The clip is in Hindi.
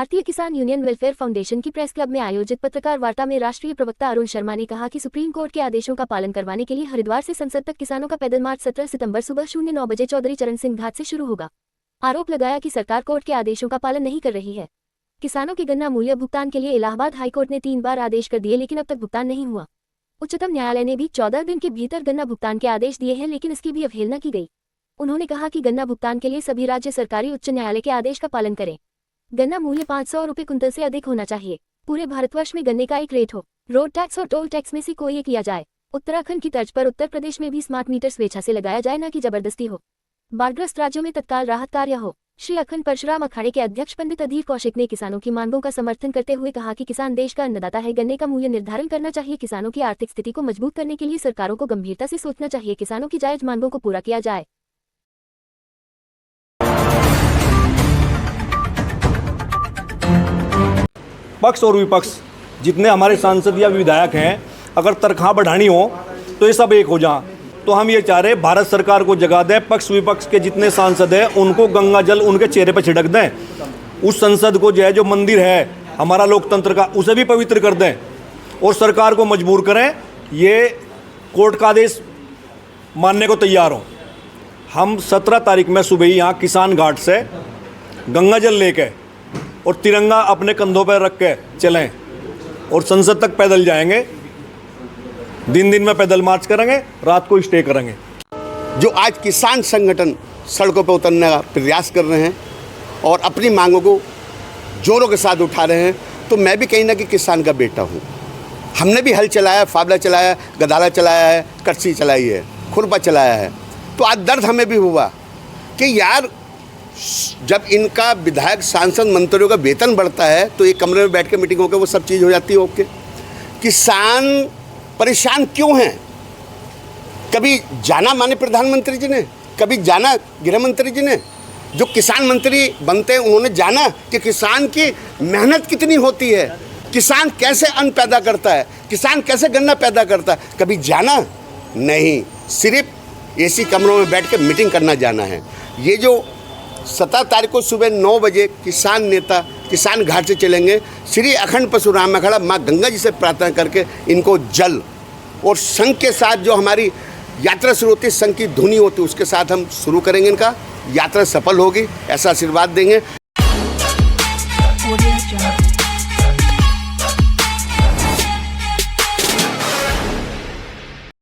भारतीय किसान यूनियन वेलफेयर फाउंडेशन की प्रेस क्लब में आयोजित पत्रकार वार्ता में राष्ट्रीय प्रवक्ता अरुण शर्मा ने कहा कि सुप्रीम कोर्ट के आदेशों का पालन करवाने के लिए हरिद्वार से संसद तक किसानों का पैदल मार्च 17 सितंबर सुबह 09 बजे चौधरी चरण सिंह घाट से शुरू होगा। आरोप लगाया कि सरकार कोर्ट के आदेशों का पालन नहीं कर रही है। किसानों के गन्ना मूल्य भुगतान के लिए इलाहाबाद हाईकोर्ट ने 3 बार आदेश कर दिए, लेकिन अब तक भुगतान नहीं हुआ। उच्चतम न्यायालय ने भी 14 दिन के भीतर गन्ना भुगतान के आदेश दिए हैं, लेकिन इसकी भी अवहेलना की गई। उन्होंने कहा कि गन्ना भुगतान के लिए सभी राज्य सरकारी उच्च न्यायालय के आदेश का पालन करें। गन्ना मूल्य 500 रुपये कुंतल से अधिक होना चाहिए। पूरे भारतवर्ष में गन्ने का एक रेट हो। रोड टैक्स और टोल टैक्स में से कोई एक किया जाए। उत्तराखंड की तर्ज पर उत्तर प्रदेश में भी स्मार्ट मीटर स्वेच्छा से लगाया जाए, न कि जबरदस्ती हो। बाढ़ग्रस्त राज्यों में तत्काल राहत कार्य हो। श्री अखंड परशुराम अखाड़े के अध्यक्ष पंडित अधीर कौशिक ने किसानों की मांगों का समर्थन करते हुए कहा कि किसान देश का अन्नदाता है। गन्ने का मूल्य निर्धारण करना चाहिए। किसानों की आर्थिक स्थिति को मजबूत करने के लिए सरकारों को गंभीरता से सोचना चाहिए। किसानों की जायज मांगों को पूरा किया जाए। पक्ष और विपक्ष जितने हमारे सांसद या विधायक हैं, अगर तनख्वाह बढ़ानी हो तो ये सब एक हो जाएं। तो हम ये चाह रहे हैं भारत सरकार को जगा दें। पक्ष विपक्ष के जितने सांसद हैं उनको गंगा जल उनके चेहरे पर छिड़क दें। उस संसद को जो मंदिर है हमारा लोकतंत्र का, उसे भी पवित्र कर दें और सरकार को मजबूर करें ये कोर्ट का आदेश मानने को तैयार हों। हम 17 तारीख में सुबह ही यहाँ किसान घाट से गंगा जल लेके और तिरंगा अपने कंधों पर रख के चलें और संसद तक पैदल जाएंगे। दिन में पैदल मार्च करेंगे, रात को स्टे करेंगे। जो आज किसान संगठन सड़कों पर उतरने का प्रयास कर रहे हैं और अपनी मांगों को जोरों के साथ उठा रहे हैं, तो मैं भी कहीं ना कहीं किसान का बेटा हूँ। हमने भी हल चलाया, फावड़ा चलाया, गदाला चलाया है, कड़छी चलाई है, खुरपा चलाया है। तो आज दर्द हमें भी हुआ कि यार जब इनका विधायक सांसद मंत्रियों का वेतन बढ़ता है तो एक कमरे में बैठ के मीटिंग होकर वो सब चीज़ हो जाती है। ओके, किसान परेशान क्यों हैं? कभी जाना माने प्रधानमंत्री जी ने, कभी जाना गृह मंत्री जी ने। जो किसान मंत्री बनते हैं उन्होंने जाना कि किसान की मेहनत कितनी होती है, किसान कैसे अन्न पैदा करता है, किसान कैसे गन्ना पैदा करता है। कभी जाना नहीं, सिर्फ एसी कमरों में बैठ के मीटिंग करना जाना है। ये जो 17 तारीख को सुबह 9 बजे किसान नेता किसान घाट से चलेंगे, श्री अखंड परशुराम अखाड़ा माँ गंगा जी से प्रार्थना करके इनको जल और संघ के साथ जो हमारी यात्रा शुरू होती है, संघ की धुनी होती है, उसके साथ हम शुरू करेंगे। इनका यात्रा सफल होगी, ऐसा आशीर्वाद देंगे।